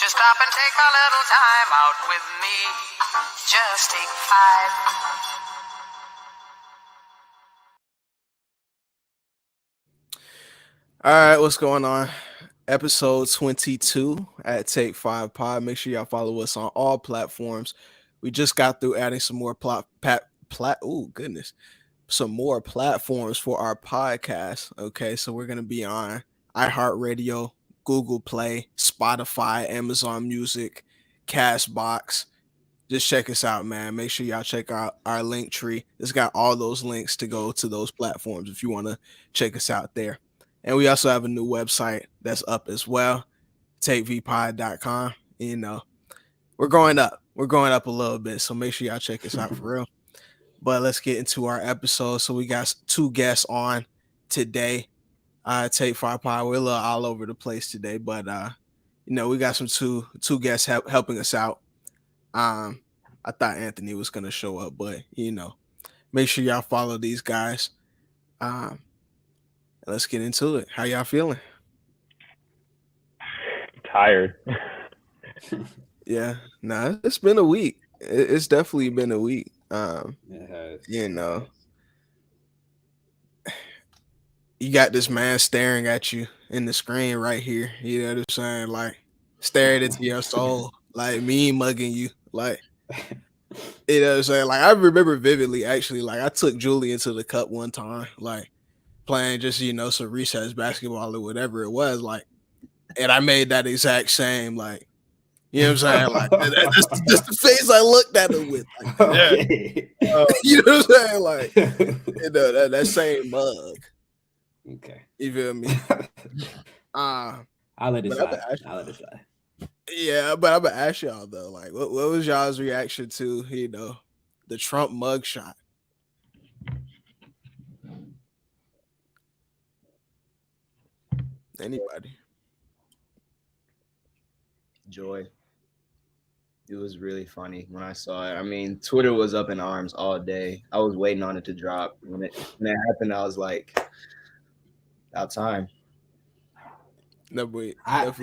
you stop and take a little time out with me? Just take 5. All right, what's going on? Episode 22 at Take 5 Pod. Make sure y'all follow us on all platforms. We just got through adding some more some more platforms for our podcast. Okay, so we're gonna be on iHeartRadio, Google Play, Spotify, Amazon Music, Castbox. Just check us out, man. Make sure y'all check out our link tree. It's got all those links to go to those platforms if you want to check us out there. And we also have a new website that's up as well, takevpod.com. You know, we're growing up. We're growing up a little bit, so make sure y'all check us out for real. But let's get into our episode. So we got two guests on today. Take 5 Pod. We're a little all over the place today, but we got some two guests helping us out. I thought Anthony was gonna show up, but make sure y'all follow these guys. Let's get into it. How y'all feeling? Tired. Yeah, it's been a week. It's definitely been a week. You got this man staring at you in the screen right here. You know what I'm saying? Like staring into your soul, like me mugging you. Like, you know what I'm saying? Like I remember vividly, actually, like I took Julian to the cup one time, like playing just, some recess basketball or whatever it was, like, and I made that exact same, like, you know what I'm saying? Like, that's the face I looked at him with. Like, okay. You know what I'm saying? Like, that same mug. Okay. You feel me? I'll let it slide. Yeah, but I'm gonna ask y'all though, like, what was y'all's reaction to, the Trump mugshot? Anybody? Joy. It was really funny when I saw it. I mean, Twitter was up in arms all day. I was waiting on it to drop. When it happened, I was like, about time. No, wait. I was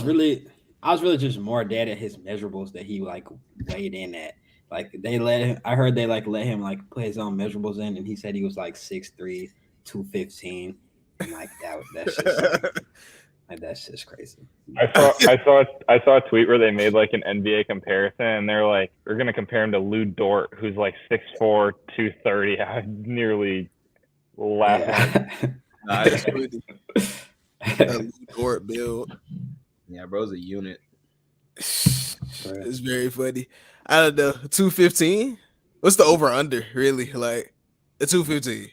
really just more dead at his measurables that he like weighed in at. Like I heard they let him like put his own measurables in, and he said he was like 6'3", 215. And like that's just crazy. I saw a tweet where they made like an NBA comparison, and they're like, we're gonna compare him to Lou Dort, who's like 6'4", 230. I nearly laughed. Lou Dort build. Yeah, bro's a unit. It's very funny. I don't know. 215. What's the over under? Really, like a 215.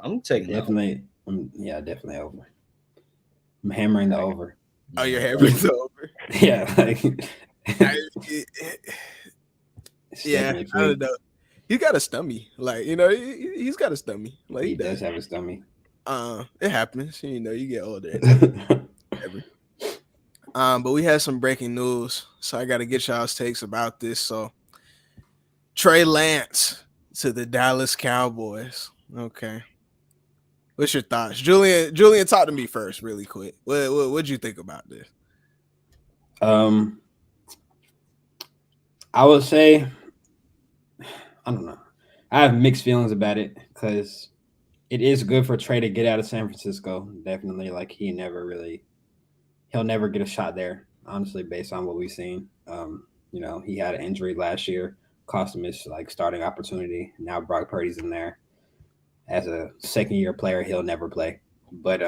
I'm taking definitely. Definitely over. I'm hammering the over. Oh, you're hammering the over? Yeah, like yeah. I don't know. He's got a stomach. Like, he's got a stomach. Like he does have a stomach. It happens. You get older. But we had some breaking news, so I got to get y'all's takes about this. So, Trey Lance to the Dallas Cowboys. Okay. What's your thoughts? Julian, talk to me first, really quick. What'd you think about this? I would say, I don't know. I have mixed feelings about it because it is good for Trey to get out of San Francisco. Definitely, like he'll never get a shot there, honestly, based on what we've seen. He had an injury last year, cost him his like starting opportunity. Now Brock Purdy's in there. As a second-year player, he'll never play. But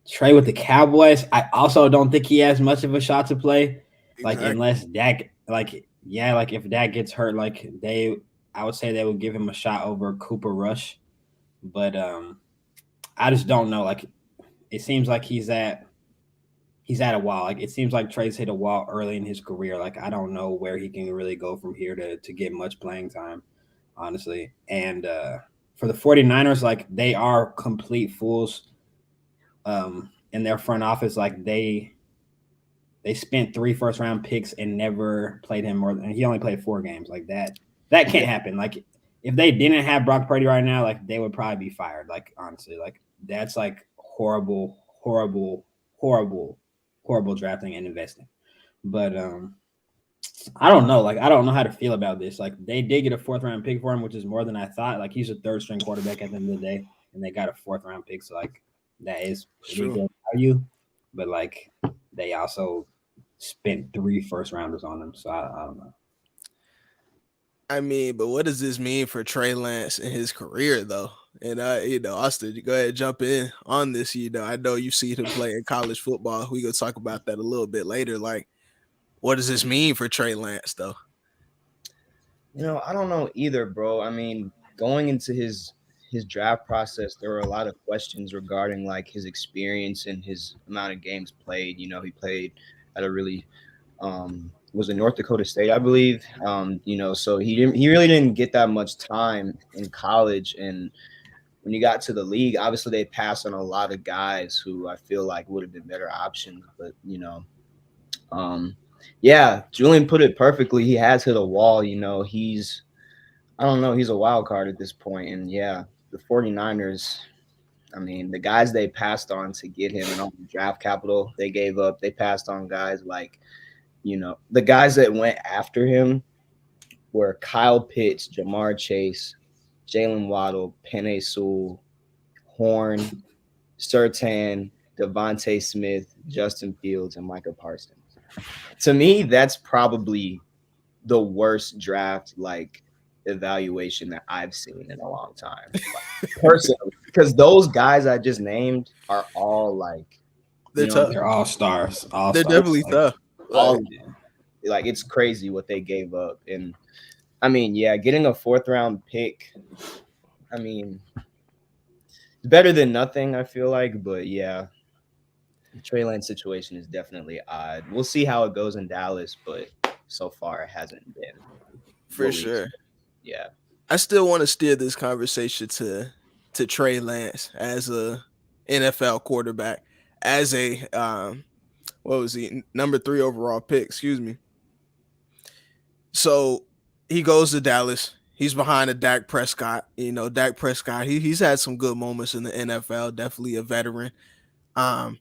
Trey with the Cowboys, I also don't think he has much of a shot to play. Like unless Dak, if Dak gets hurt, I would say they would give him a shot over Cooper Rush. But I just don't know. Like it seems like he's at a wall. Like it seems like Trey's hit a wall early in his career. Like I don't know where he can really go from here to get much playing time. Honestly. And for the 49ers, like they are complete fools in their front office. Like they spent 3 first-round picks and never played him more than he only played 4 games. Like that can't happen. Like if they didn't have Brock Purdy right now, like they would probably be fired. Like honestly, like that's like horrible horrible drafting and investing. But I don't know. Like, I don't know how to feel about this. Like, they did get a 4th-round pick for him, which is more than I thought. Like, he's a 3rd-string quarterback at the end of the day, and they got a 4th-round pick. So, like, that is pretty good value. But, like, they also spent 3 first-rounders on him. So, I don't know. I mean, but what does this mean for Trey Lance in his career, though? And Austin, you go ahead and jump in on this. I know you see him play in college football. We gonna talk about that a little bit later. Like, what does this mean for Trey Lance, though? I don't know either, bro. I mean, going into his draft process, there were a lot of questions regarding like his experience and his amount of games played. He played at a really was in North Dakota State, I believe. So he really didn't get that much time in college. And when you got to the league, obviously they passed on a lot of guys who I feel like would have been better options. But yeah, Julian put it perfectly. He has hit a wall. He's a wild card at this point. And yeah, the 49ers, I mean, the guys they passed on to get him and all the draft capital they gave up, they passed on guys like, the guys that went after him were Kyle Pitts, Jamar Chase, Jalen Waddle, Penei Sewell, Horn, Surtain, Devontae Smith, Justin Fields, and Micah Parsons. To me, that's probably the worst draft evaluation that I've seen in a long time, personally, because those guys I just named are all they're tough. They're all stars. They're definitely tough. It's crazy what they gave up. And I mean, yeah, getting a 4th-round pick, I mean, it's better than nothing, I feel like. But yeah, the Trey Lance situation is definitely odd. We'll see how it goes in Dallas, but so far it hasn't been. For sure. Yeah. I still want to steer this conversation to Trey Lance as a NFL quarterback, as a what was he, number 3 overall pick, excuse me. So he goes to Dallas. He's behind a Dak Prescott. Dak Prescott, he's had some good moments in the NFL, definitely a veteran. But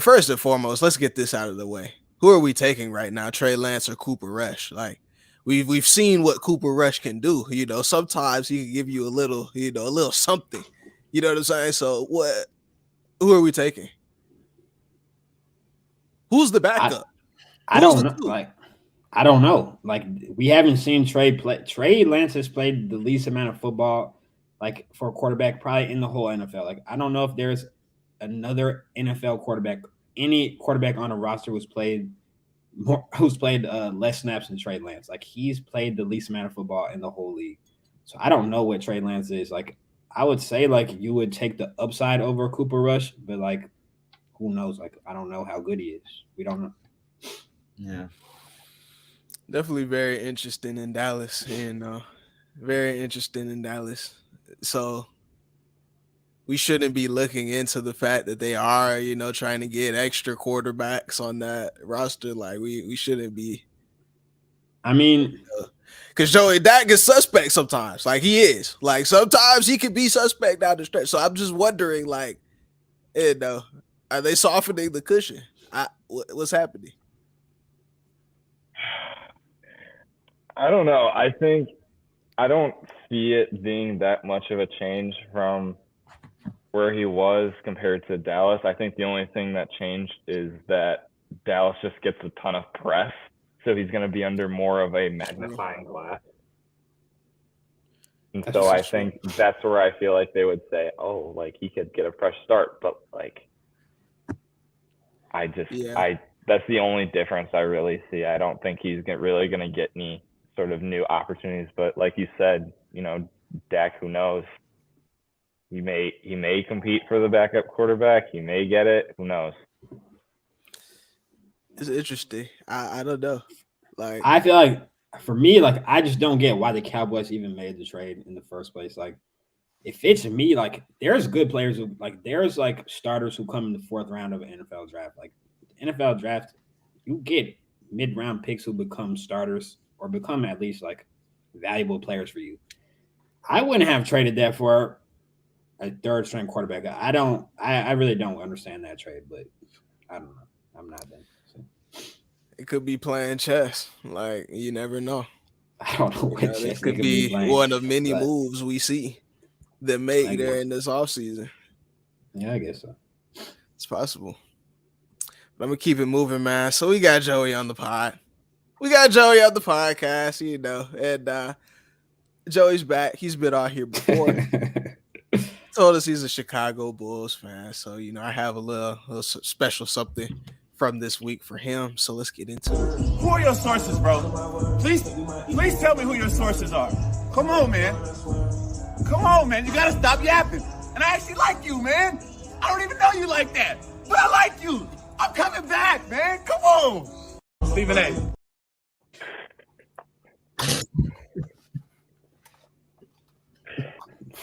first and foremost, let's get this out of the way. Who are we taking right now, Trey Lance or Cooper Rush? Like, we've seen what Cooper Rush can do. Sometimes he can give you a little something. You know what I'm saying? So who are we taking? Who's the backup? I don't know. I don't know. We haven't seen Trey play. Trey Lance has played the least amount of football, for a quarterback, probably in the whole NFL. I don't know if there's another NFL quarterback, any quarterback on a roster who's played less snaps than Trey Lance. He's played the least amount of football in the whole league. So I don't know what Trey Lance is. I would say you would take the upside over Cooper Rush, but who knows? I don't know how good he is. We don't know. Yeah. Definitely very interesting in Dallas, very interesting in Dallas. So we shouldn't be looking into the fact that they are, trying to get extra quarterbacks on that roster. We shouldn't be. I mean, because Joey Dak is suspect sometimes. He is. Sometimes he can be suspect down the stretch. So I'm just wondering, are they softening the cushion? What's happening? I don't know. I don't see it being that much of a change from where he was compared to Dallas. I think the only thing that changed is that Dallas just gets a ton of press. So he's going to be under more of a magnifying glass. And so I think that's where I feel like they would say, oh, he could get a fresh start. But that's the only difference I really see. I don't think he's really going to get any sort of new opportunities. But like you said, Dak, who knows? He may compete for the backup quarterback. He may get it. Who knows? It's interesting. I don't know. I feel for me, I just don't get why the Cowboys even made the trade in the first place. If it's me, there's good players who there's starters who come in the 4th round of an NFL draft. The NFL draft, you get mid-round picks who become starters or become at least valuable players for you. I wouldn't have traded that for a 3rd-string quarterback. I really don't understand that trade, but I don't know. I'm not done. So. It could be playing chess. Like, you never know. I don't know what This chess could nigga be playing. one of many but moves we see that make there in this offseason. Yeah, I guess so. It's possible. But I'm going to keep it moving, man. So we got Joey on the pod. We got Joey on the podcast, you know. And Joey's back. He's been on here before. Told us he's a Chicago Bulls fan. So, you know, I have a little special something from this week for him. So let's get into it. Who are your sources, bro? Please tell me who your sources are. Come on, man. Come on, man. You gotta stop yapping. And I actually like you, man. I don't even know you like that, but I like you. I'm coming back, man. Come on. Stephen A.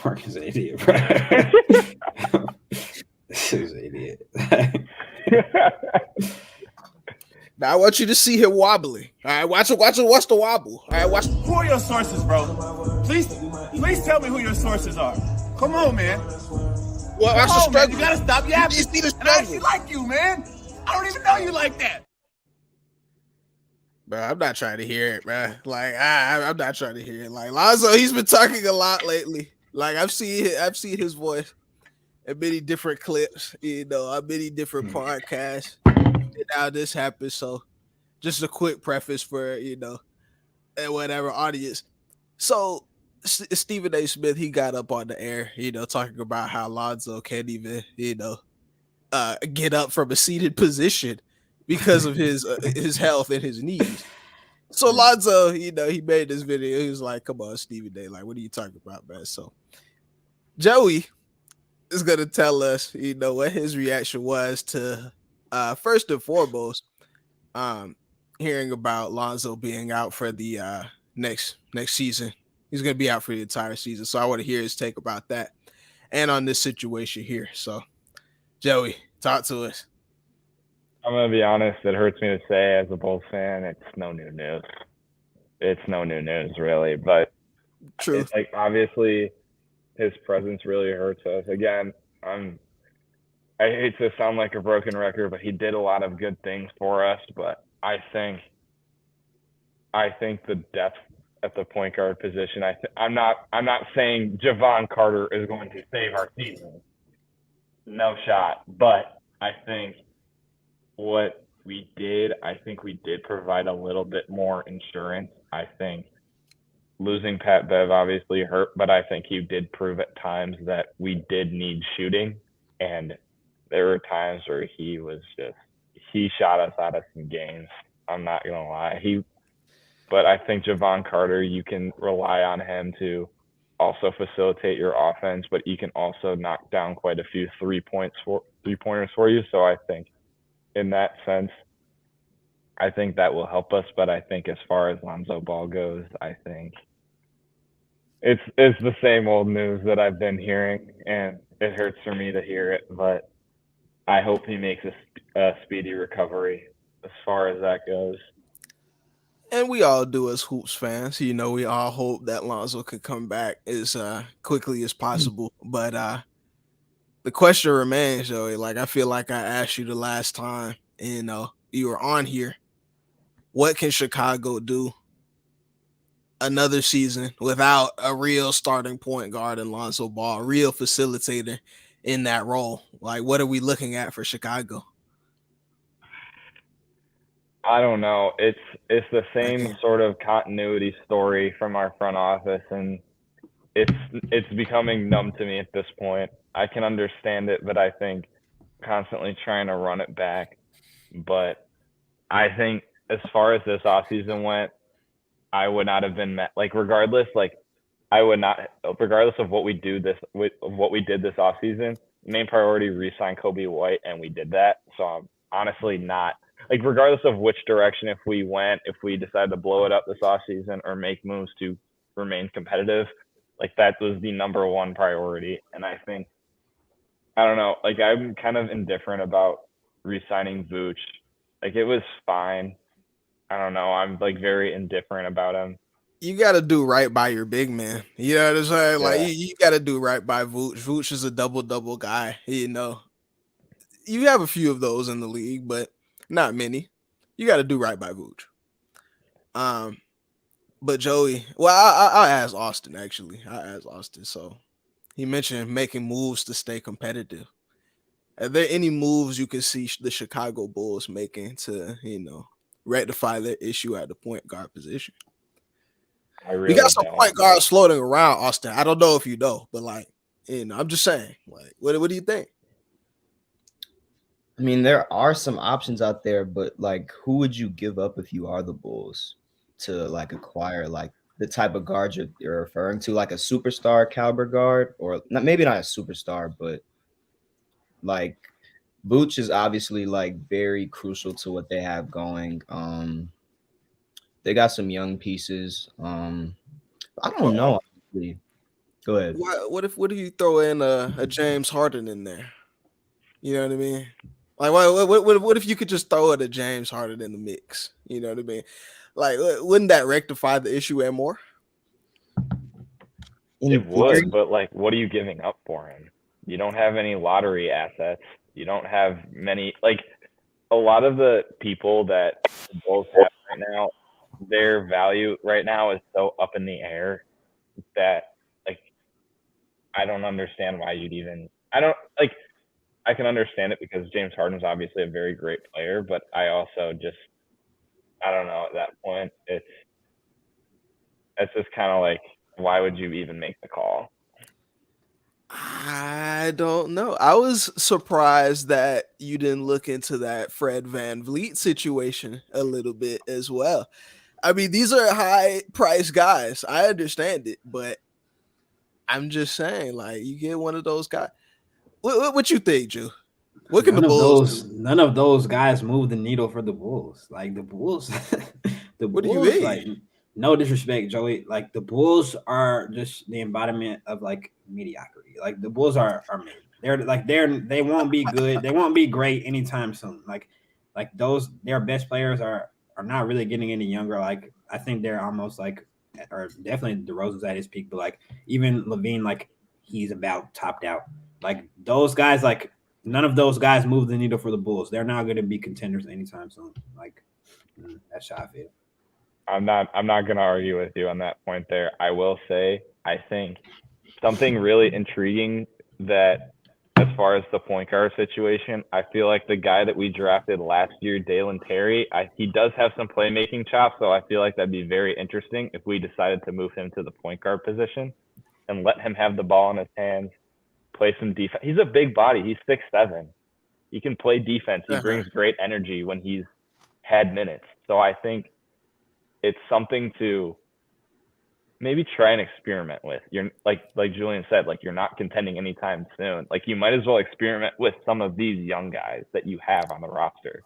Mark is an idiot, bro. This is an idiot. Now I want you to see him wobbling. All right, watch the wobble. All right, watch. Who are your sources, bro? Please tell me who your sources are. Come on, man. Well, Come on, man. You gotta stop yapping. You see the And I struggle. actually like you, man. I don't even know you like that. Bro, I'm not trying to hear it, bro. Like I'm not trying to hear it. Like Lonzo, he's been talking a lot lately. Like I've seen his voice in many different clips, you know, on many different podcasts. And now this happens. So just a quick preface for, you know, and whatever audience. So Stephen A. Smith, he got up on the air, you know, talking about how Lonzo can't even, you know, get up from a seated position because of his health and his knees. So Lonzo, you know, he made this video. He was like, "Come on, Stephen A. Like, what are you talking about, man?" So Joey is gonna tell us, you know, what his reaction was to first and foremost, hearing about Lonzo being out for the next season. He's gonna be out for the entire season. So I want to hear his take about that and on this situation here. So Joey, talk to us. I'm going to be honest. It hurts me to say as a Bulls fan, it's no new news. It's no new news, really. But True. It's like, obviously, his presence really hurts us. Again, I hate to sound like a broken record, but he did a lot of good things for us. But I think the depth at the point guard position, I'm not saying Javon Carter is going to save our season. No shot. But I think what we did, we did provide a little bit more insurance. I think losing Pat Bev obviously hurt, but I think he did prove at times that we did need shooting. And there were times where he shot us out of some games. I'm not going to lie. But I think Javon Carter, you can rely on him to also facilitate your offense, but you can also knock down quite a few 3-pointers for you. So I think in that sense, I think that will help us. But I think as far as Lonzo Ball goes, I think it's the same old news that I've been hearing, and it hurts for me to hear it. But I hope he makes a speedy recovery as far as that goes. And we all do as Hoops fans. You know, we all hope that Lonzo could come back as quickly as possible. But the question remains, Joey. Like, I feel like I asked you the last time, you know, you were on here. What can Chicago do another season without a real starting point guard in Lonzo Ball, a real facilitator in that role? Like, what are we looking at for Chicago? I don't know. It's the same sort of continuity story from our front office, and it's becoming numb to me at this point. I can understand it, but I think constantly trying to run it back. But I think as far as this offseason went, I would not have been met. Like, regardless of what we did this offseason, main priority re-sign Kobe White, and we did that. So I'm honestly not. Like, regardless of which direction, if we decided to blow it up this offseason or make moves to remain competitive, like, that was the number one priority. And I think, I don't know, like, I'm kind of indifferent about re-signing Vooch. Like, it was fine. I don't know. I'm, like, very indifferent about him. You got to do right by your big man. You know what I'm saying? Yeah. Like, you got to do right by Vooch. Vooch is a double-double guy, you know. You have a few of those in the league, but Not many. You got to do right by Vooch. But Joey, well, I asked Austin actually. I asked Austin, so he mentioned making moves to stay competitive. Are there any moves you can see the Chicago Bulls making to, rectify their issue at the point guard position? We got some point guards floating around, Austin. I don't know if you know, but I'm just saying. Like, what do you think? I mean, there are some options out there, but who would you give up if you are the Bulls to acquire the type of guard you're referring to, like a superstar caliber guard, or maybe not a superstar, but Vooch is obviously very crucial to what they have going. They got some young pieces. I don't know. Honestly. Go ahead. What if you throw in a James Harden in there? You know what I mean? Like, what if you could just throw a James Harden in the mix? You know what I mean? Like, wouldn't that rectify the issue and more? It would, but what are you giving up for him? You don't have any lottery assets. You don't have many. A lot of the people that the Bulls have right now, their value right now is so up in the air that I don't understand why you'd even. I can understand it because James Harden's obviously a very great player, but I also I don't know, at that point it's just kind of why would you even make the call? I don't know. I was surprised that you didn't look into that Fred VanVleet situation a little bit as well. I mean, these are high price guys. I understand it, but I'm just saying, you get one of those guys. What you think, Drew? What can the Bulls do? None of those guys move the needle for the Bulls. The Bulls, what do you mean? No disrespect, Joey. The Bulls are just the embodiment of mediocrity. The Bulls are mid. They won't be good. They won't be great anytime soon. Their best players are not really getting any younger. I think they're almost or definitely DeRozan's at his peak, but even Levine, he's about topped out. Those guys, none of those guys move the needle for the Bulls. They're not going to be contenders anytime soon. That's how I feel. I'm not going to argue with you on that point there. I will say, I think something really intriguing that as far as the point guard situation, I feel like the guy that we drafted last year, Dalen Terry, he does have some playmaking chops, so I feel like that'd be very interesting if we decided to move him to the point guard position and let him have the ball in his hands, play some defense. He's a big body. He's 6'7". He can play defense. He brings great energy when he's had minutes. So I think it's something to maybe try and experiment with. You're like Julian said, you're not contending anytime soon. You might as well experiment with some of these young guys that you have on the roster.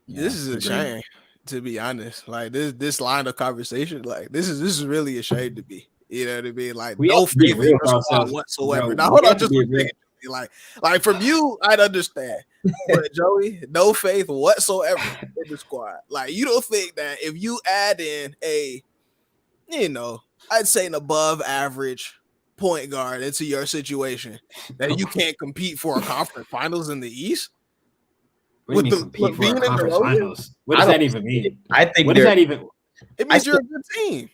This is a shame, to be honest. This line of conversation, this is really a shame to me. You know what I mean? No faith in the squad whatsoever. Now hold on, just a second. From you, I'd understand. But Joey, no faith whatsoever in the squad. You don't think that if you add in I'd say an above average point guard into your situation that you can't compete for a conference finals in the East? What does that even mean? I think what does that even? It means you're a good team.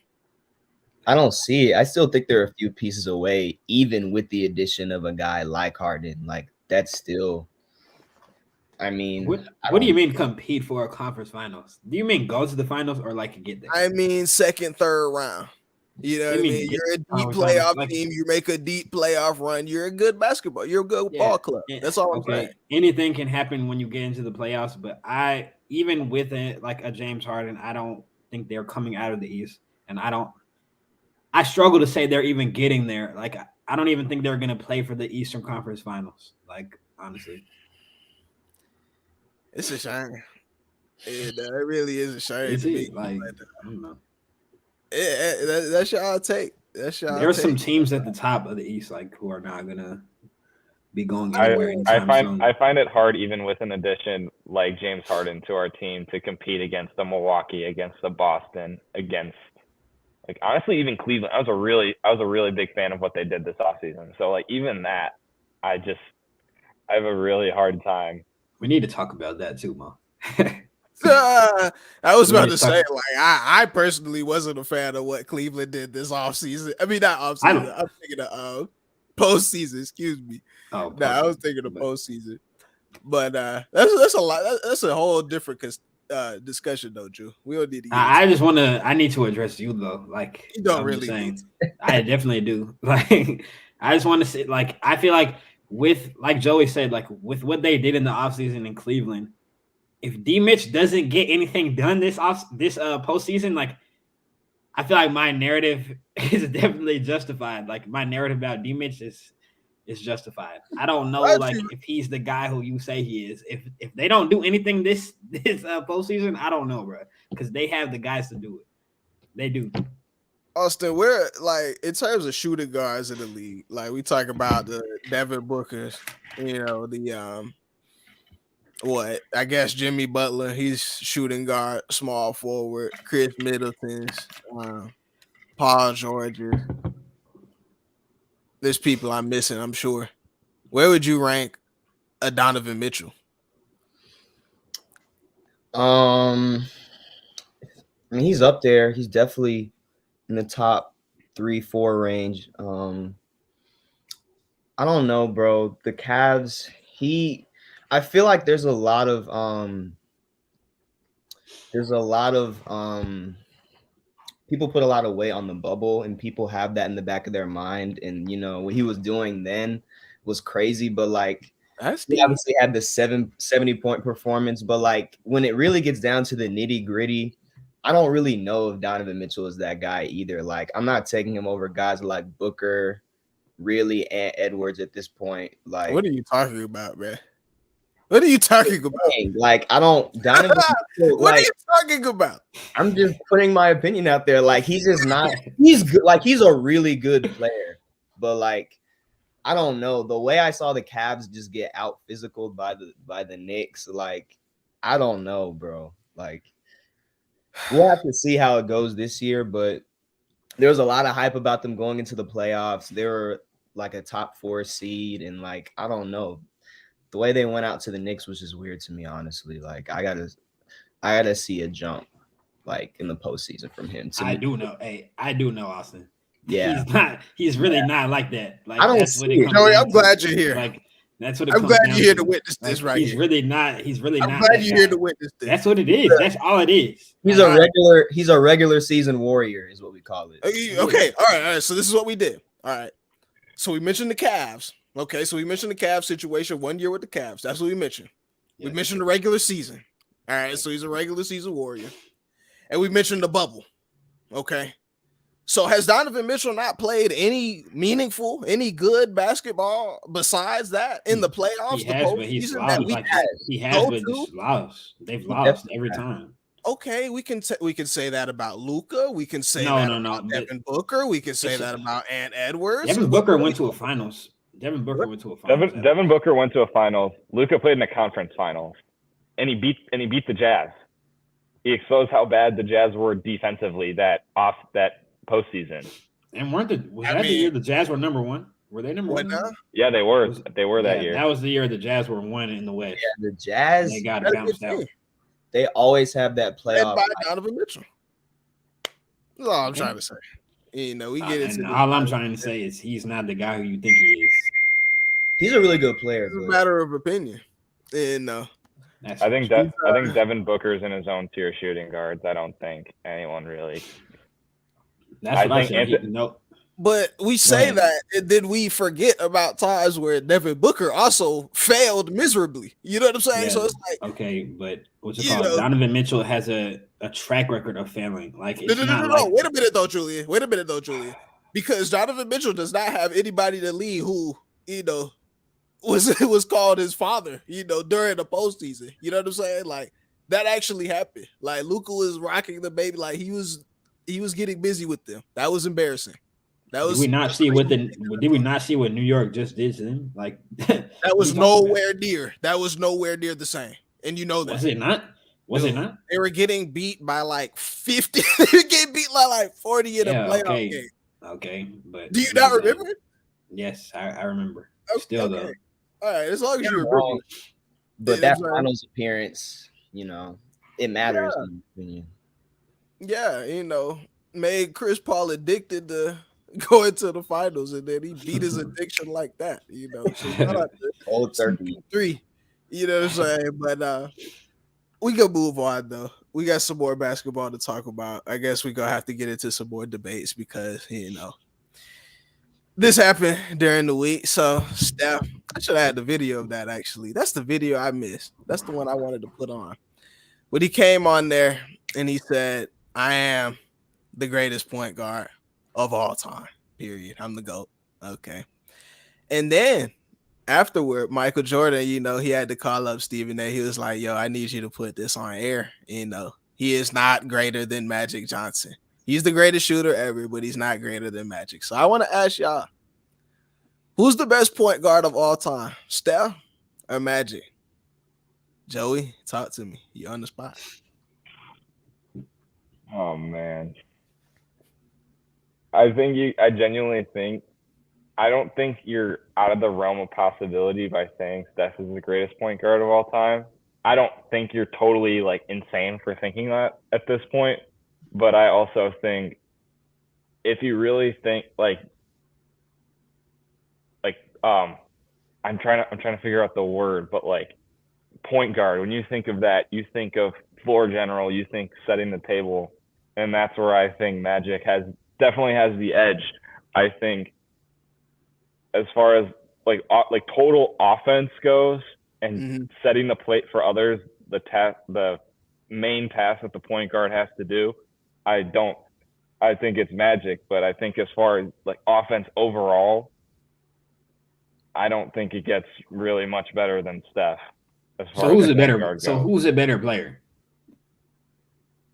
I don't see it. I still think they're a few pieces away, even with the addition of a guy like Harden. That's still. I mean, what do you mean compete for a conference finals? Do you mean go to the finals or get there? I mean second, third round. You know what I mean? You're a deep playoff team. You make a deep playoff run. You're a good basketball. You're a good ball club. That's all I'm saying. Anything can happen when you get into the playoffs, but even with it, a James Harden, I don't think they're coming out of the East, and I struggle to say they're even getting there. I don't even think they're going to play for the Eastern Conference Finals. Honestly. It's a shame. It really is a shame to me. I don't know. That's y'all take. There are some teams at the top of the East who are not gonna be going anywhere. I find it hard, even with an addition like James Harden to our team, to compete against the Milwaukee, against the Boston, against honestly even Cleveland. I was a really big fan of what they did this offseason. So even that, I have a really hard time. We need to talk about that too, Mo. I was about to Let's say, talk- like, I personally wasn't a fan of what Cleveland did this offseason. I mean, not offseason. I'm thinking of postseason. Excuse me. Oh, No, I was postseason, thinking of but- postseason. But that's a lot. That's a whole different discussion, though, Drew. We don't need to. I just want to. I need to address you though. Like You don't I'm really just need saying, I definitely do. Like I just want to say, like I feel like with like Joey said, like with what they did in the offseason in Cleveland, if D Mitch doesn't get anything done this postseason, like I feel like my narrative is definitely justified. Like my narrative about D Mitch is justified. I don't know like if he's the guy who you say he is. If they don't do anything this postseason, I don't know, bro, because they have the guys to do it. They do. Austin, we're like in terms of shooting guards in the league, like we talk about the Devin Bookers, the what I guess Jimmy Butler, he's shooting guard, small forward, Chris Middleton's, Paul George's. There's people I'm missing, I'm sure. Where would you rank a Donovan Mitchell? I mean, he's up there. He's definitely in the top 3-4 range. I don't know, bro. The Cavs, I feel like there's a lot of people put a lot of weight on the bubble, and people have that in the back of their mind. And what he was doing then was crazy, but like he obviously had the 70-point performance, but like when it really gets down to the nitty-gritty, I don't really know if Donovan Mitchell is that guy either. Like I'm not taking him over guys like Booker, really, and Edwards at this point. Like what are you talking about, man? What are you talking about? Like I don't Donovan Mitchell, what are you talking about? I'm just putting my opinion out there. Like he's just not he's good, like he's a really good player, but like I don't know. The way I saw the Cavs just get out physical by the Knicks, like I don't know, bro. Like we'll have to see how it goes this year, but there was a lot of hype about them going into the playoffs. They were like a top 4 seed, and like I don't know. The way they went out to the Knicks was just weird to me, honestly. Like I gotta see a jump like in the postseason from him. I do know, Austin. Yeah, he's really not like that. Like I don't that's what it comes Joey, down I'm glad to. you're here. Like that's what it I'm comes glad down you're here to to witness this right he's here. really not. He's really I'm not. glad that you're here guy. to witness this. That's what it is. That's all it is. he's a regular season warrior, is what we call it. Okay, all right. So this is what we did. All right. So we mentioned the Cavs. Okay, so we mentioned the Cavs situation 1 year with the Cavs. That's what we mentioned. Yeah. We mentioned the regular season. All right, so he's a regular season warrior. And we mentioned the bubble. Okay. So has Donovan Mitchell not played any meaningful, any good basketball besides that in the playoffs? He has, but he's lost. He has, but just lost. They've lost every time. Okay, we can say that about Luka. We can say about Devin Booker. We can say that about Ant Edwards. Devin Booker went to a finals. Devin Booker went to a finals. Devin Booker went to a finals. Luka played in a conference finals, and he beat the Jazz. He exposed how bad the Jazz were defensively that postseason. And was that the year the Jazz were number one? Were they number one? Yeah, they were. They were that year. That was the year the Jazz were one in the West. Yeah, the Jazz. They got bounced out. They always have that playoff. Led by Donovan Mitchell. That's all I'm trying to say. We get into all I'm trying to say is he's not the guy who you think he is. He's a really good player. It's a matter of opinion. And I think Devin Booker's in his own tier shooting guards. I don't think anyone really. That's what I said. But we say that, and then we forget about times where Devin Booker also failed miserably. You know what I'm saying? Yeah. So it's like, okay, but what's it called? Donovan Mitchell has a track record of failing. Like no. Wait a minute though, Julian. Because Donovan Mitchell does not have anybody to lead who was called his father. During the postseason. You know what I'm saying? Like that actually happened. Like Luka was rocking the baby. Like he was getting busy with them. That was embarrassing. Did we not see what New York just did to them? Like that was nowhere near. That was nowhere near the same. And you know that. Was it not? It not? They were getting beat by like 50. They were getting beat by like 40 in a playoff game. Okay, but do you not remember? Yes, I remember. Okay, Still though. All right, as long as you remember. But that finals appearance, it matters in my opinion. Yeah, made Chris Paul addicted to going to the finals, and then he beat his addiction like that. So shout out to Old turkey. CP3. You know what I'm saying? But we can move on though. We got some more basketball to talk about. I guess we gonna have to get into some more debates because this happened during the week. So Steph, I should have had the video of that actually. That's the video I missed. That's the one I wanted to put on. But he came on there and he said, I am the greatest point guard of all time. Period. I'm the GOAT. Okay. And then afterward, Michael Jordan, he had to call up Stephen A. He was like, yo, I need you to put this on air. He is not greater than Magic Johnson. He's the greatest shooter ever, but he's not greater than Magic. So I want to ask y'all, who's the best point guard of all time? Steph or Magic? Joey, talk to me. You on the spot. Oh, man. I genuinely think, I don't think you're out of the realm of possibility by saying Steph is the greatest point guard of all time. I don't think you're totally insane for thinking that at this point. But I also think if you really think I'm trying to figure out the word, but point guard, when you think of that, you think of floor general, you think setting the table, and that's where I think Magic definitely has the edge. I think as far as total offense goes and setting the plate for others, the main task that the point guard has to do, I think it's Magic, but I think as far as offense overall, I don't think it gets really much better than Steph. So who's a better player?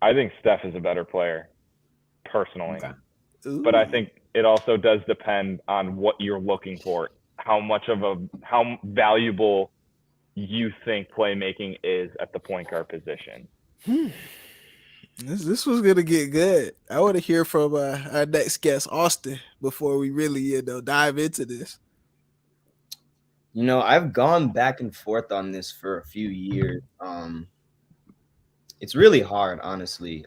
I think Steph is a better player, personally. Okay. But I think it also does depend on what you're looking for, how valuable you think playmaking is at the point guard position. This was gonna get good. I want to hear from our next guest, Austin, before we really dive into this. I've gone back and forth on this for a few years. It's really hard, honestly.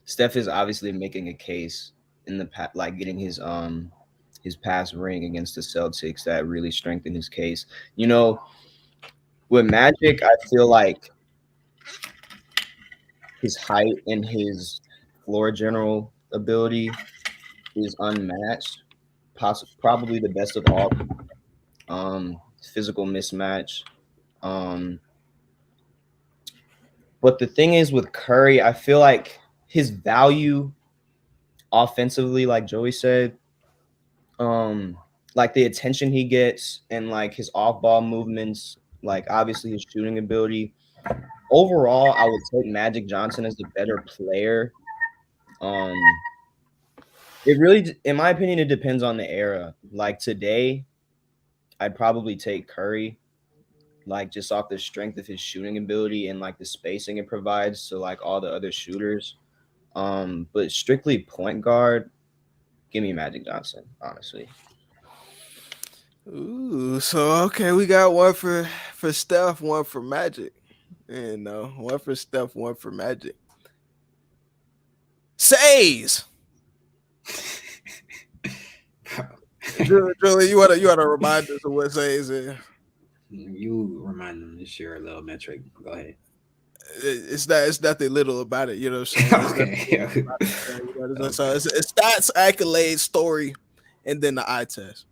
Steph is obviously making a case in the getting his past ring against the Celtics that really strengthened his case. With Magic, I feel like his height and his floor general ability is unmatched. Probably the best of all. Physical mismatch. But the thing is with Curry, I feel like his value offensively, like Joey said, the attention he gets and his off-ball movements, obviously his shooting ability. Overall, I would take Magic Johnson as the better player. It really, in my opinion, it depends on the era. Today, I'd probably take Curry, just off the strength of his shooting ability and the spacing it provides to all the other shooters. But strictly point guard, give me Magic Johnson, honestly. Ooh, so okay, we got one for Steph, one for Magic. One for Steph, one for Magic. Says. Julie, you wanna remind us of what Says is? You remind them to share a little metric. Go ahead. It's nothing little about it, you know what I'm saying? Okay. So it's stats, accolades, story, and then the eye test.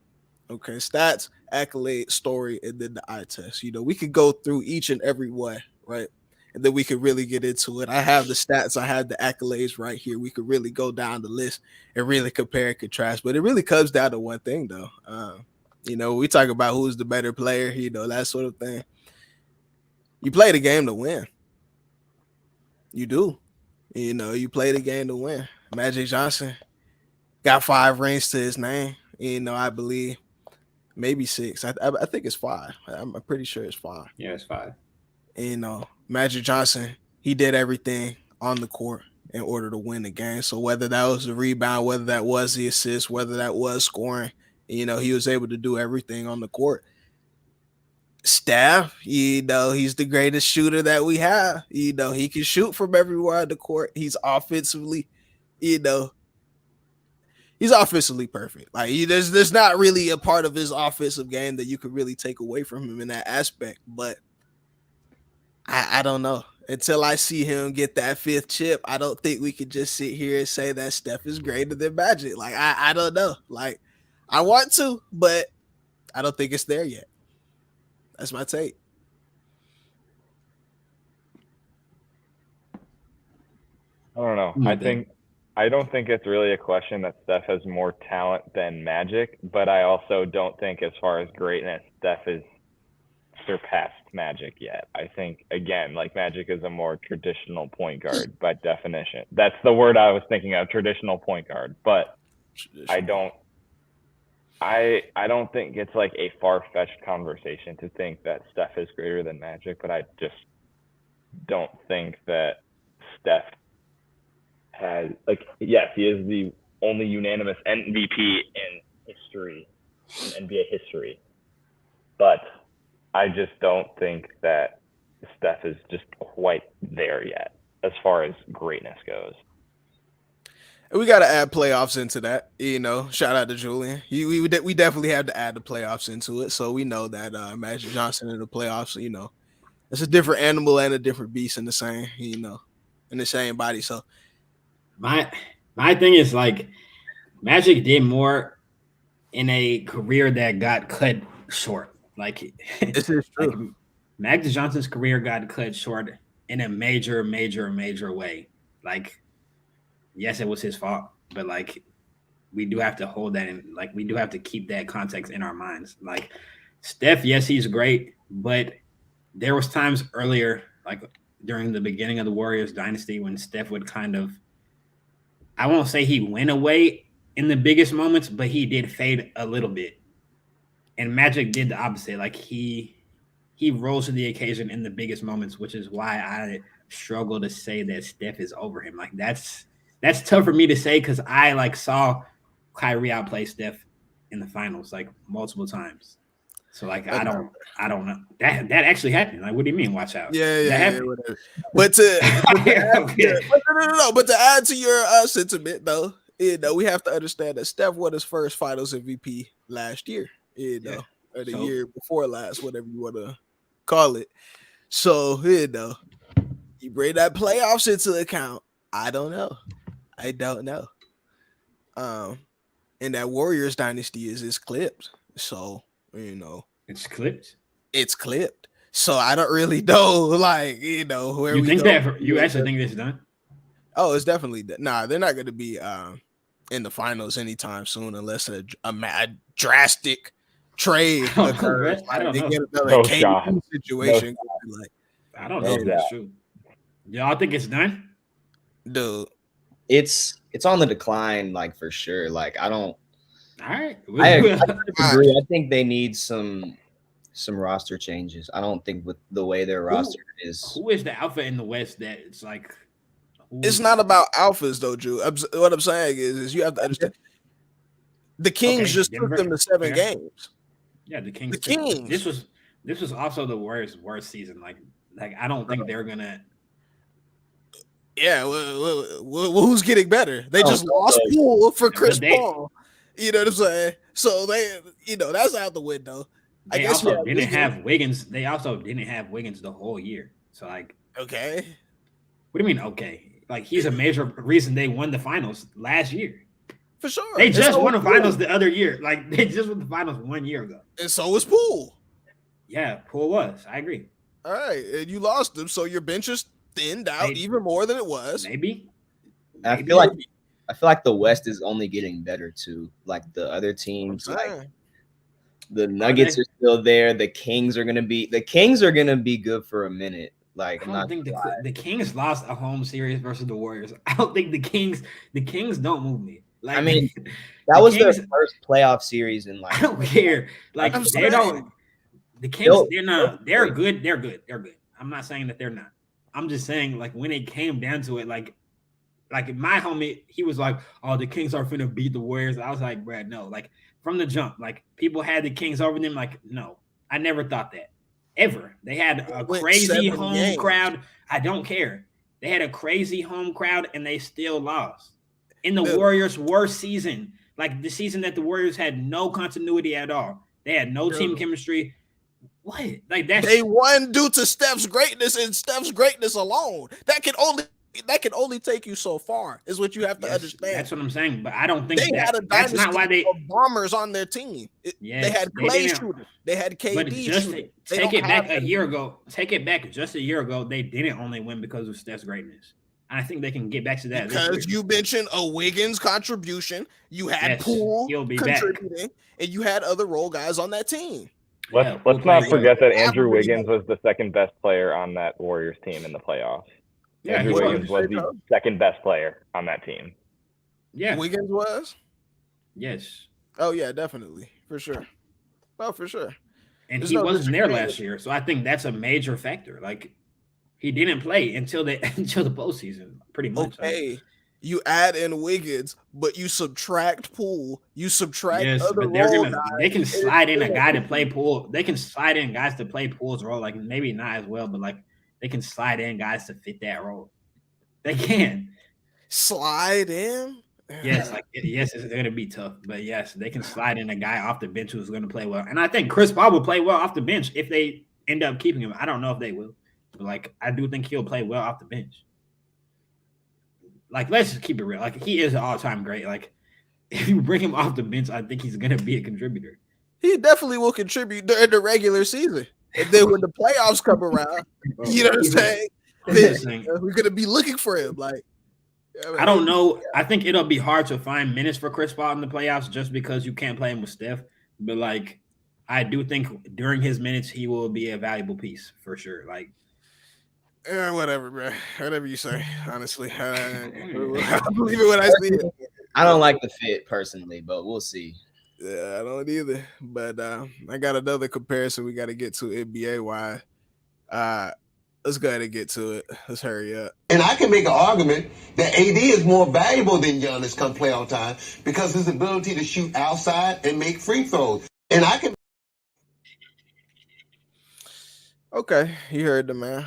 Okay, stats, accolade, story, and then the eye test. We could go through each and every one, right? And then we could really get into it. I have the stats, I have the accolades right here. We could really go down the list and really compare and contrast. But it really comes down to one thing, though. We talk about who's the better player, that sort of thing. You play the game to win. You do. You play the game to win. Magic Johnson got 5 rings to his name. I believe maybe 6. I think it's 5. I'm pretty sure it's 5. Yeah, it's 5. Magic Johnson, he did everything on the court in order to win the game. So whether that was the rebound, whether that was the assist, whether that was scoring, he was able to do everything on the court. Steph, he's the greatest shooter that we have. He can shoot from everywhere on the court. He's offensively, he's offensively perfect. Like there's not really a part of his offensive game that you could really take away from him in that aspect. But I don't know. Until I see him get that 5th chip, I don't think we could just sit here and say that Steph is greater than Magic. Like I don't know. Like I want to, but I don't think it's there yet. That's my take. I don't know. I don't think it's really a question that Steph has more talent than Magic, but I also don't think as far as greatness, Steph has surpassed Magic yet. I think, again, like Magic is a more traditional point guard by definition. That's the word I was thinking of, traditional point guard. But I don't think it's like a far-fetched conversation to think that Steph is greater than Magic, but I just don't think that Steph has, like, yes, he is the only unanimous MVP in history, in NBA history, but I just don't think that Steph is just quite there yet as far as greatness goes. We got to add playoffs into that, Shout out to Julian. We definitely have to add the playoffs into it, so we know that Magic Johnson in the playoffs, it's a different animal and a different beast in the same, in the same body. So my thing is, like, Magic did more in a career that got cut short. Like, this is true. Like, Magic Johnson's career got cut short in a major way. Like, yes, it was his fault, but like we do have to hold that in, like we do have to keep that context in our minds. Like Steph, yes, he's great, but there was times earlier, like during the beginning of the Warriors dynasty, when Steph would kind of, I won't say he went away in the biggest moments, but he did fade a little bit. And Magic did the opposite. Like he rose to the occasion in the biggest moments, which is why I struggle to say that Steph is over him. Like that's tough for me to say because I like saw Kyrie outplay Steph in the finals like multiple times. So like I don't know. That actually happened. Like, what do you mean? Watch out. Yeah. Whatever. But to add to your sentiment though, we have to understand that Steph won his first Finals MVP last year. Or the year before last, whatever you want to call it. So you bring that playoffs into account. I don't know. And that Warriors dynasty is clipped. So, it's clipped. It's clipped. So I don't really know, like, where you we think go. that you actually think it's done? Oh, it's definitely done. Nah, they're not going to be in the finals anytime soon unless a drastic trade occurs. I don't know. Get another KD situation. Like, I don't know if that's true. Y'all think it's done? Dude. It's on the decline, like for sure. Like I don't. All right. I agree. I think they need some roster changes. I don't think with the way their roster is. Who is the alpha in the West that it's like? It's not about alphas though, Drew. What I'm saying is you have to understand. The Kings just took them to 7 games. Yeah, the Kings. The Kings. This was also the Warriors' worst season. Like I don't think they're gonna. Yeah, well, who's getting better? They just lost Poole for Chris Paul. You know what I'm saying? So they, that's out the window. I guess also didn't have Wiggins. They also didn't have Wiggins the whole year. So like, okay. What do you mean? Okay, like he's a major reason they won the finals last year. For sure. They just won the finals the other year. Like they just won the finals 1 year ago. And so was Poole. Yeah, Poole was. I agree. All right, and you lost him, so your bench is thinned out even more than it was. Maybe. I feel like the West is only getting better too. Like the other teams, like the Nuggets are still there. The Kings are gonna be good for a minute. Like I don't think the Kings lost a home series versus the Warriors. I don't think the Kings don't move me. Like I mean, that was their first playoff series in like I don't care. Like they don't. The Kings, they're not. They're good. They're good. They're good. I'm not saying that they're not. I'm just saying, like, when it came down to it, like my homie, he was like, "Oh, the Kings are finna beat the Warriors." I was like, "Brad, no." Like from the jump, like people had the Kings over them. Like, no, I never thought that. ever. They had a Went crazy 7 home games. crowd. I don't care. They had a crazy home crowd and they still lost. In the Dude. Warriors' worst season, like the season that the Warriors had no continuity at all. They had no team Dude. chemistry. What? Like that's They won due to Steph's greatness and Steph's greatness alone. That can only take you so far, is what you have to understand. That's what I'm saying. But I don't think They had a that's not why they of bombers on their team. They had Clay shooting. They had KD but just shooting. take it back a year ago. Take it back just a year ago. They didn't only win because of Steph's greatness. I think they can get back to that. Because you mentioned a Wiggins contribution. You had Poole contributing, and you had other role guys on that team. Let's not forget that Andrew Wiggins was the second best player on that Warriors team in the playoffs. Yeah, Andrew Wiggins was the second best player on that team. Yeah, Wiggins was. Yes. Oh yeah, definitely, for sure. Oh, for sure. And he wasn't there last year, so I think that's a major factor. Like he didn't play until the postseason, pretty much. Okay. You add in Wiggins, but you subtract Poole. You subtract other but they can slide in a guy to play Poole. They can slide in guys to play Poole's role, like maybe not as well, but like they can slide in guys to fit that role. They can slide in. Yes, it's going to be tough, but yes, they can slide in a guy off the bench who's going to play well. And I think Chris Paul will play well off the bench if they end up keeping him. I don't know if they will, but like I do think he'll play well off the bench. Like, let's just keep it real. Like, he is an all-time great. Like, if you bring him off the bench, I think he's going to be a contributor. He definitely will contribute during the regular season. And then when the playoffs come around, you know what I'm saying? We're going to be looking for him. Like, I don't know. I think it'll be hard to find minutes for Chris Paul in the playoffs just because you can't play him with Steph. But, like, I do think during his minutes, he will be a valuable piece for sure. Like, whatever, bro. Whatever you say, honestly. I believe it when I see it. I don't like the fit personally, but we'll see. Yeah, I don't either. But I got another comparison we got to get to NBA-wise. Let's go ahead and get to it. Let's hurry up. And I can make an argument that AD is more valuable than Giannis come playoff time because his ability to shoot outside and make free throws. And I can. Okay, you heard the man.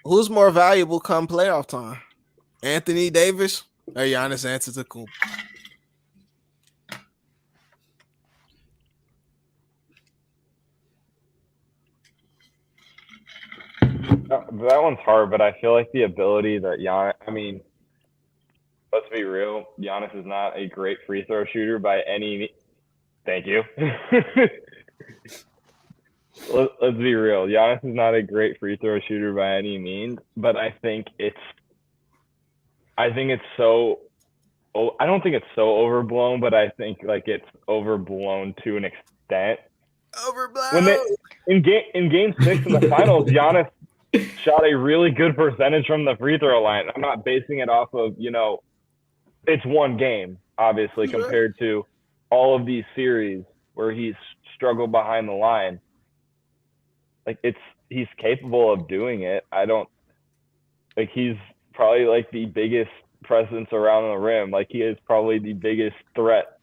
Who's more valuable come playoff time? Anthony Davis or Giannis Antetokounmpo? That one's hard, but I feel like the ability that Giannis, I mean, let's be real, Giannis is not a great free throw shooter by any. Thank you. Let's be real. Giannis is not a great free throw shooter by any means, but I think it's so. I don't think it's so overblown, but I think like it's overblown to an extent. Overblown. In game 6 in the finals, Giannis shot a really good percentage from the free throw line. I'm not basing it off of, it's one game, obviously, compared to all of these series where he's struggled behind the line. Like he's capable of doing it. He's probably like the biggest presence around the rim. Like he is probably the biggest threat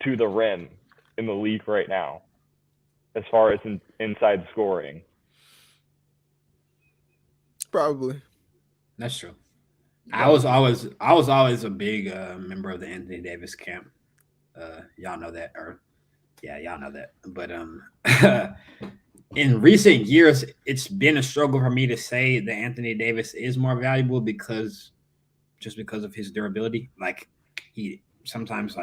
to the rim in the league right now, as far as inside scoring. Probably. That's true. I was always a big member of the Anthony Davis camp. Y'all know that, y'all know that. But in recent years, it's been a struggle for me to say that Anthony Davis is more valuable because of his durability. Like he sometimes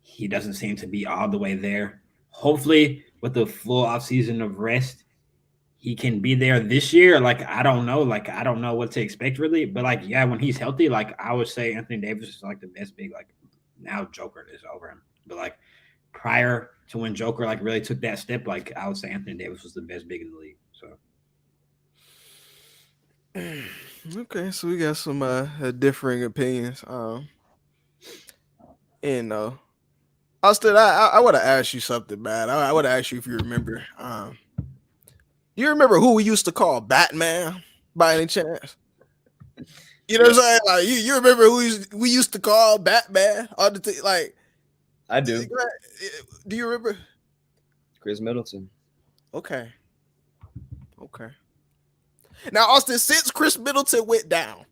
he doesn't seem to be all the way there. Hopefully, with the full offseason of rest, he can be there this year. Like, I don't know. Like, I don't know what to expect really. But when he's healthy, like I would say Anthony Davis is like the best big. Like now Joker is over him. But like prior to when Joker like really took that step, like I would say Anthony Davis was the best big in the league. So okay, so we got some differing opinions. Austin, I would have asked you something, man. I would have asked you if you remember. You remember who we used to call Batman by any chance? You know what I'm saying? Like you remember who we used to call Batman on the team? Like I do. Do you remember? Chris Middleton. Okay. Now, Austin, since Chris Middleton went down,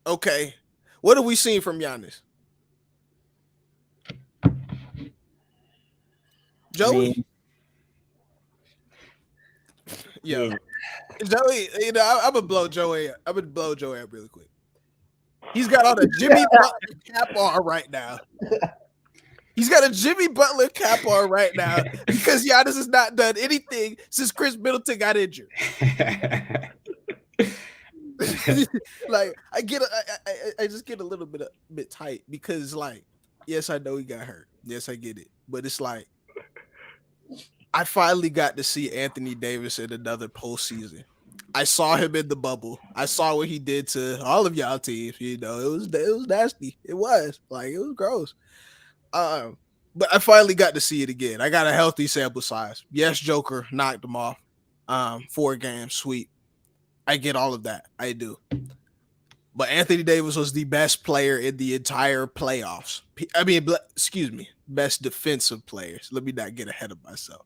okay, what have we seen from Giannis? Joey? Yeah. Joey, I'm gonna blow Joey up really quick. He's got on a Jimmy Butler cap on right now. He's got a Jimmy Butler cap on right now because Giannis has not done anything since Chris Middleton got injured. Like I just get a little bit tight because, like, yes, I know he got hurt. Yes, I get it, but it's like I finally got to see Anthony Davis in another postseason. I saw him in the bubble. I saw what he did to all of y'all teams. You know, it was nasty. It was gross. But I finally got to see it again. I got a healthy sample size. Yes, Joker knocked him off. 4-game sweep. I get all of that. I do. But Anthony Davis was the best player in the entire playoffs. I mean, excuse me, best defensive players. Let me not get ahead of myself.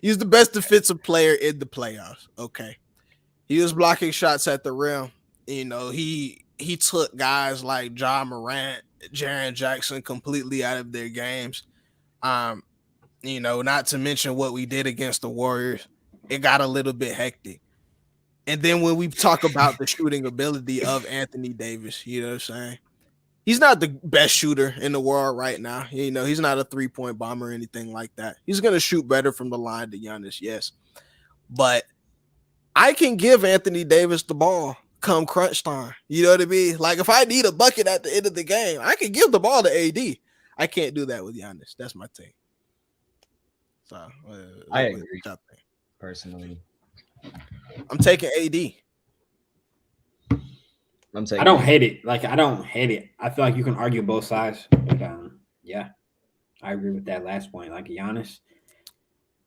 He was the best defensive player in the playoffs. Okay. He was blocking shots at the rim. You know, he took guys like John Morant, Jaren Jackson completely out of their games. You know, not to mention what we did against the Warriors. It got a little bit hectic. And then when we talk about the shooting ability of Anthony Davis, you know what I'm saying? He's not the best shooter in the world right now. You know, he's not a 3-point bomber or anything like that. He's going to shoot better from the line than Giannis, yes. But I can give Anthony Davis the ball come crunch time. You know what I mean? Like, if I need a bucket at the end of the game, I can give the ball to AD. I can't do that with Giannis. That's my take. So I agree. Personally, I'm taking AD. I don't hate it. I don't hate it. I feel like you can argue both sides. But, yeah, I agree with that last point. Like, Giannis,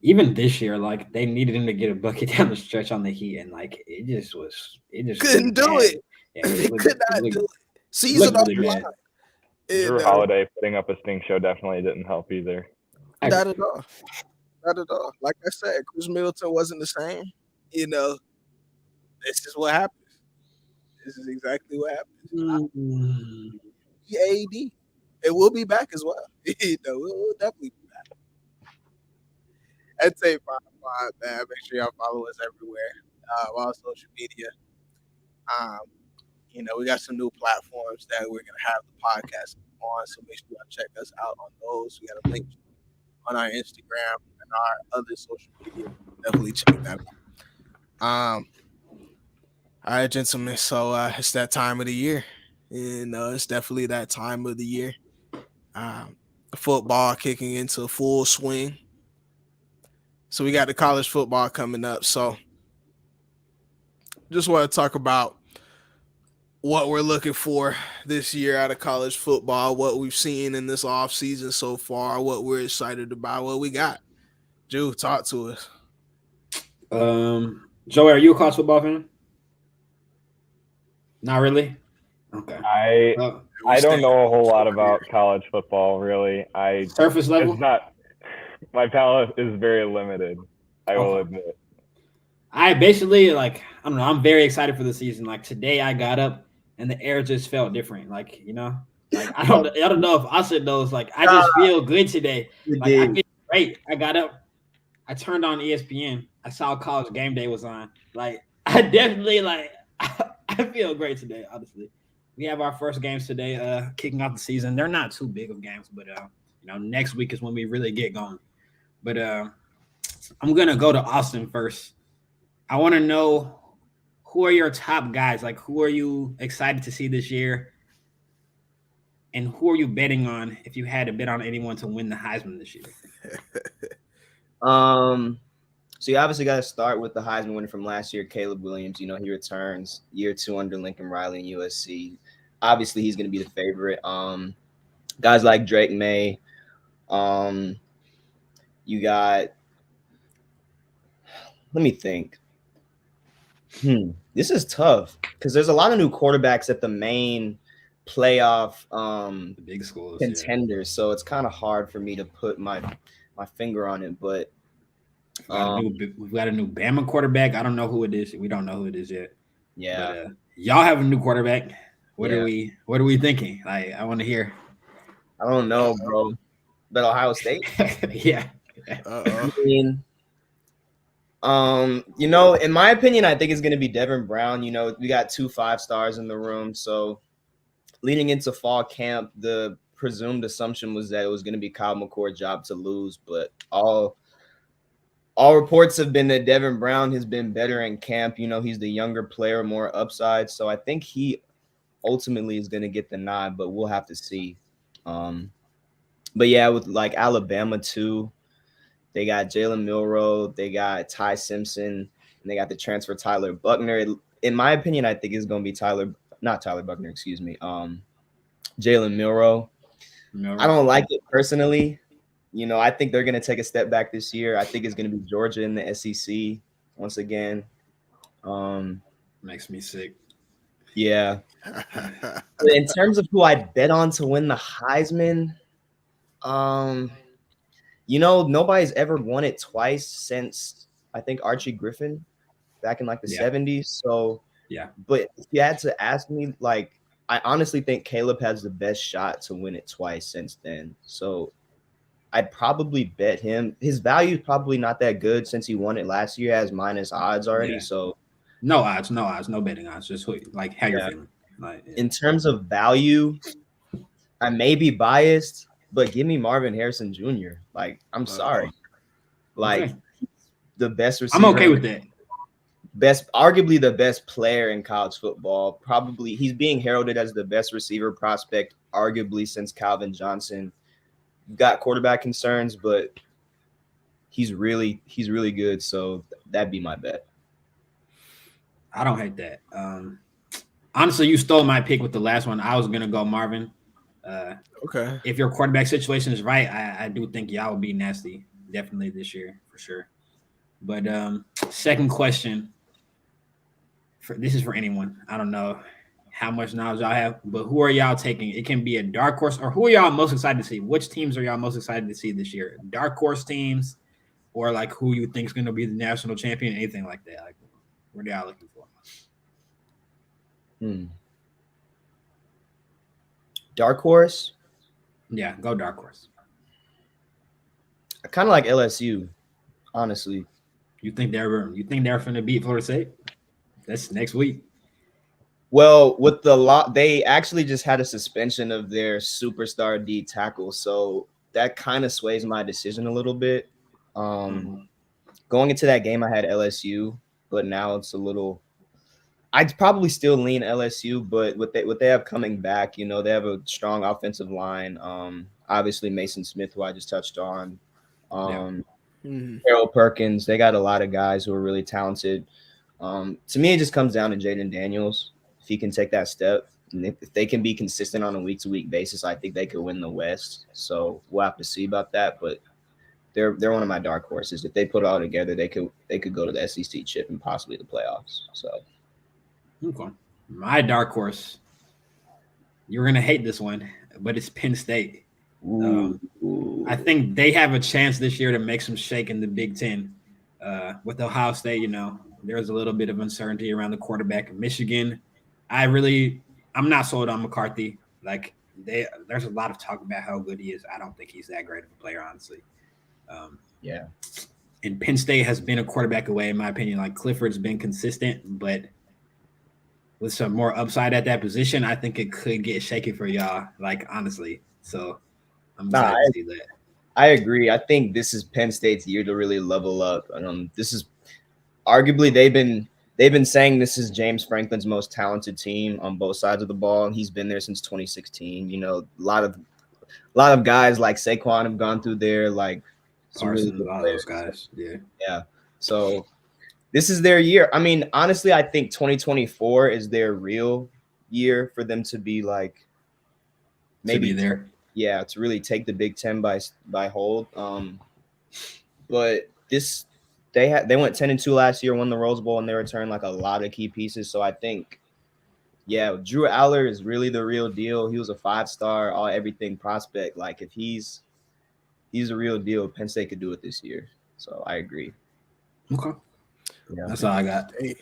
even this year, like, they needed him to get a bucket down the stretch on the Heat, and like it just couldn't do it. Yeah, They could not do it. Season off the line. Drew Holiday putting up a stink show definitely didn't help either. Not at all. Like I said, Chris Middleton wasn't the same. You know, this is what happens. This is exactly what happens. AD. It will be back as well. You know, we'll definitely be back. I'd say five, man. Make sure y'all follow us everywhere. On social media. You know, we got some new platforms that we're gonna have the podcast on, so make sure y'all check us out on those. We got a link on our Instagram and our other social media. Definitely check that out. All right, gentlemen. So it's that time of the year. You know, it's definitely that time of the year. Football kicking into full swing. So we got the college football coming up. So just want to talk about what we're looking for this year out of college football, what we've seen in this offseason so far, what we're excited about, what we got. Drew, talk to us. Joey, are you a college football fan? Not really? Okay. I don't know a whole lot about college football, really. Surface level? It's not. My palate is very limited, I will admit. I basically, like, I don't know, I'm very excited for the season. Like, today I got up and the air just felt different. Like, you know, like I don't know if Austin knows. Like, I just feel good today. Like, I feel great. I got up, I turned on ESPN. I saw College Game Day was on. Like, I definitely, like, I feel great today, honestly. We have our first games today, kicking off the season. They're not too big of games, but, you know, next week is when we really get going. But I'm going to go to Austin first. I want to know, who are your top guys? Like, who are you excited to see this year? And who are you betting on if you had to bet on anyone to win the Heisman this year? So you obviously got to start with the Heisman winner from last year, Caleb Williams. You know, he returns year 2 under Lincoln Riley and USC. Obviously, he's going to be the favorite. Guys like Drake May. You got, let me think. This is tough because there's a lot of new quarterbacks at the main playoff the big schools, contenders. Yeah. So it's kind of hard for me to put my finger on it. But We've got a new Bama quarterback. I don't know who it is. We don't know who it is yet. Yeah. But, y'all have a new quarterback. What Yeah. are we thinking? Like, I want to hear. I don't know, bro. But Ohio State? Yeah. I mean, in my opinion, I think it's going to be Devin Brown. We got 2 5-stars in the room. So leading into fall camp, the presumed assumption was that it was going to be Kyle McCord's job to lose. But all reports have been that Devin Brown has been better in camp. He's the younger player, more upside. So I think he ultimately is going to get the nod, but we'll have to see. But yeah, with like Alabama too, they got Jalen Milroe, they got Ty Simpson, and they got the transfer Tyler Buckner. In my opinion, I think it's going to be Jalen Milroe. I don't like it personally. I think they're going to take a step back this year. I think it's going to be Georgia in the SEC once again. Makes me sick. Yeah. In terms of who I bet on to win the Heisman, nobody's ever won it twice since I think Archie Griffin back in like the 70s. So yeah. But if you had to ask me, like, I honestly think Caleb has the best shot to win it twice since then. So I'd probably bet him. His value is probably not that good since he won it last year as minus odds already. Yeah. So no odds, no betting odds. Just like how you're feeling. Like, in terms of value, I may be biased, but give me Marvin Harrison Jr. Like, I'm sorry. Like, the best receiver. I'm okay with that. Arguably the best player in college football. Probably he's being heralded as the best receiver prospect, arguably since Calvin Johnson. Got quarterback concerns, but he's really good. So that'd be my bet. I don't hate that. Honestly, you stole my pick with the last one. I was gonna go Marvin. Okay. If your quarterback situation is right, I do think y'all will be nasty. Definitely this year for sure. But second question. This is for anyone. I don't know how much knowledge y'all have, but who are y'all taking? It can be a dark horse, or who are y'all most excited to see? Which teams are y'all most excited to see this year? Dark horse teams, or like who you think is going to be the national champion? Anything like that? Like, what are y'all looking for? Dark horse? Yeah, go dark horse. I kind of like LSU, honestly. You think they're going to beat Florida State? That's next week. Well, with they actually just had a suspension of their superstar D tackle, so that kind of sways my decision a little bit. Going into that game, I had LSU, but now it's a little. I'd probably still lean LSU, but what they have coming back, they have a strong offensive line. Obviously Mason Smith, who I just touched on. Harold Perkins. They got a lot of guys who are really talented. To me, it just comes down to Jaden Daniels. If he can take that step, and if they can be consistent on a week-to-week basis, I think they could win the West. So we'll have to see about that. But they're one of my dark horses. If they put it all together, they could go to the SEC chip and possibly the playoffs. So, okay, my dark horse. You're gonna hate this one, but it's Penn State. I think they have a chance this year to make some shake in the Big Ten. With Ohio State, there's a little bit of uncertainty around the quarterback. Michigan, I'm not sold on McCarthy. Like, there's a lot of talk about how good he is. I don't think he's that great of a player, honestly. And Penn State has been a quarterback away, in my opinion. Like, Clifford's been consistent, but with some more upside at that position, I think it could get shaky for y'all, like, honestly. So I'm excited to see that. I agree. I think this is Penn State's year to really level up. This is arguably they've been saying this is James Franklin's most talented team on both sides of the ball, and he's been there since 2016. A lot of guys like Saquon have gone through there, like Carson, a lot of those guys. Yeah. So this is their year. I mean, honestly, I think 2024 is their real year for them to be like maybe there. Yeah, to really take the Big Ten by hold. But they went 10-2 last year, won the Rose Bowl, and they returned like a lot of key pieces. So I think, Drew Aller is really the real deal. He was a 5-star, all everything prospect. Like, if he's a real deal, Penn State could do it this year. So I agree. Okay. Yeah. That's all I got. Hey.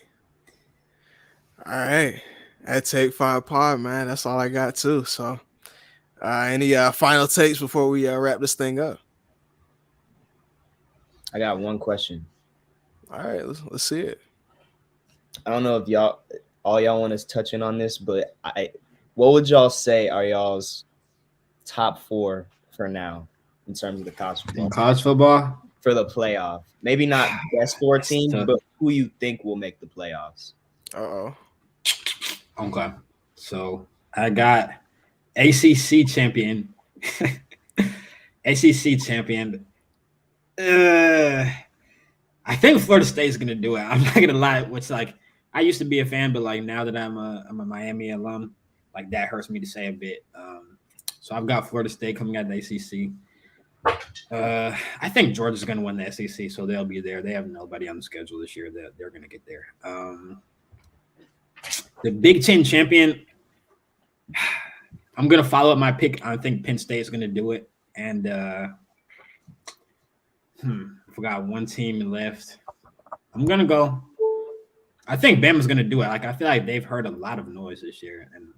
All right. At Take 5 Pod, man. That's all I got too. So any final takes before we wrap this thing up? I got one question. All right, let's see it. I don't know if all y'all want us touching on this, but what would y'all say are y'all's top 4 for now in terms of the college football? In college football? For the playoff. Maybe not best 4 teams, tough. but who you think will make the playoffs. Uh-oh. Okay. So I got ACC champion. ACC champion. I think Florida State is gonna do it. I'm not gonna lie. Which like I used to be a fan, but like now that I'm a Miami alum, like that hurts me to say a bit. So I've got Florida State coming out of the ACC. I think Georgia's gonna win the SEC, so they'll be there. They have nobody on the schedule this year. They're gonna get there. The Big Ten champion. I'm gonna follow up my pick. I think Penn State is gonna do it, and forgot one team left. I'm gonna go. I think Bama's gonna do it. Like I feel like they've heard a lot of noise this year, and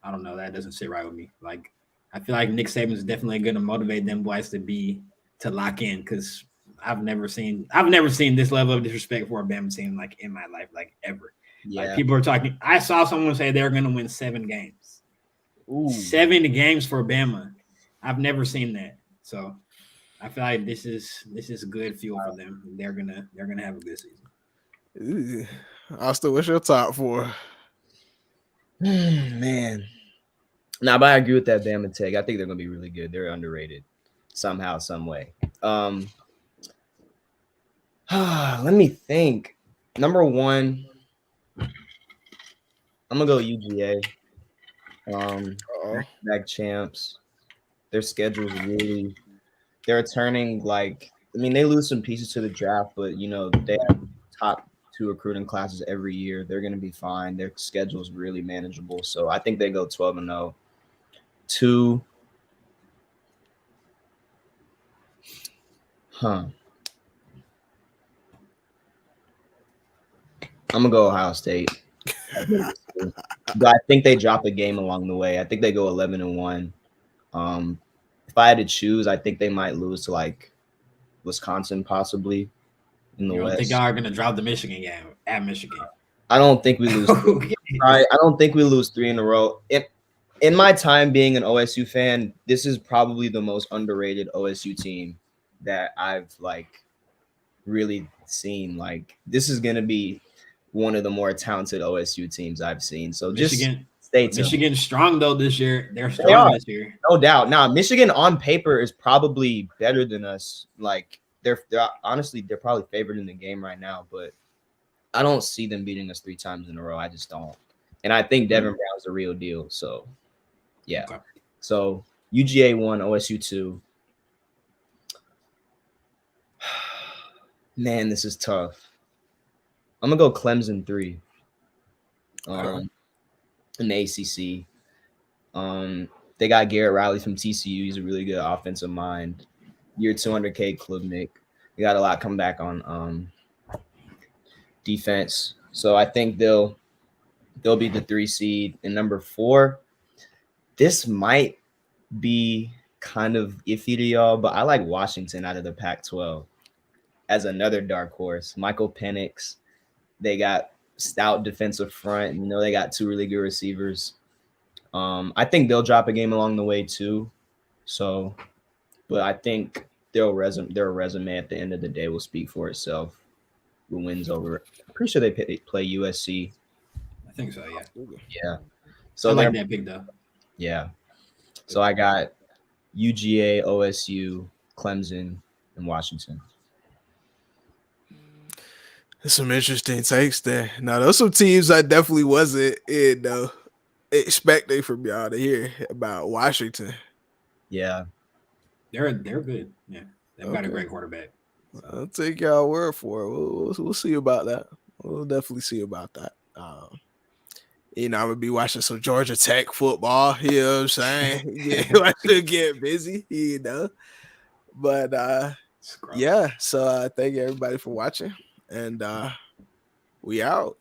I don't know. That doesn't sit right with me. Like I feel like Nick Saban's definitely gonna motivate them boys to lock in because I've never seen this level of disrespect for a Bama team like in my life, like ever. Yeah. Like people are talking. I saw someone say they're gonna win 7 games. Ooh. 7 games for Bama. I've never seen that. So I feel like this is good fuel for them. They're gonna have a good season. Ooh. Austin, what's your top 4? Man. Nah, but I agree with that Bama take. I think they're gonna be really good. They're underrated somehow, some way. Let me think. Number 1, I'm gonna go UGA. Back champs. Their schedule's really. They're turning like. I mean, they lose some pieces to the draft, but you know they have top 2 recruiting classes every year. They're gonna be fine. Their schedule's really manageable, so I think they go 12-0. 2. I'm gonna go Ohio State. But I think they drop a game along the way. I think they go 11-1. If I had to choose, I think they might lose to like Wisconsin, possibly in the You don't West. think y'all are gonna drop the Michigan game at Michigan? I don't think we lose. I don't think we lose 3 in a row. In my time being an OSU fan, this is probably the most underrated OSU team that I've like really seen. Like this is gonna be one of the more talented OSU teams I've seen. So Michigan, just stay tuned. Michigan's strong though this year. They're strong this year. No doubt. Now, Michigan on paper is probably better than us. Like they're honestly they're probably favored in the game right now, but I don't see them beating us 3 times in a row. I just don't. And I think Devin Brown's the real deal. So yeah. Okay. So UGA 1, OSU 2. Man, this is tough. I'm gonna go Clemson 3. In the ACC. They got Garrett Riley from TCU. He's a really good offensive mind. Year 2 under Cade Klubnik. They got a lot coming back on defense. So I think they'll be the 3 seed. And number 4, this might be kind of iffy to y'all, but I like Washington out of the Pac-12 as another dark horse. Michael Penix. They got stout defensive front. You know, they got 2 really good receivers. I think they'll drop a game along the way too. So, but I think their resume at the end of the day will speak for itself. Who wins over? I'm pretty sure they play USC. I think so. Yeah. Yeah. So I like that pick though. Yeah. So I got UGA, OSU, Clemson, and Washington. There's some interesting takes there. Now, those some teams I definitely wasn't expecting from y'all to hear about Washington. Yeah. They're good. Yeah. They've got a great quarterback. So. I'll take y'all word for it. We'll see about that. We'll definitely see about that. I'm gonna be watching some Georgia Tech football. You know what I'm saying? Yeah, I should get busy. But Yeah. So thank you everybody for watching, and we out.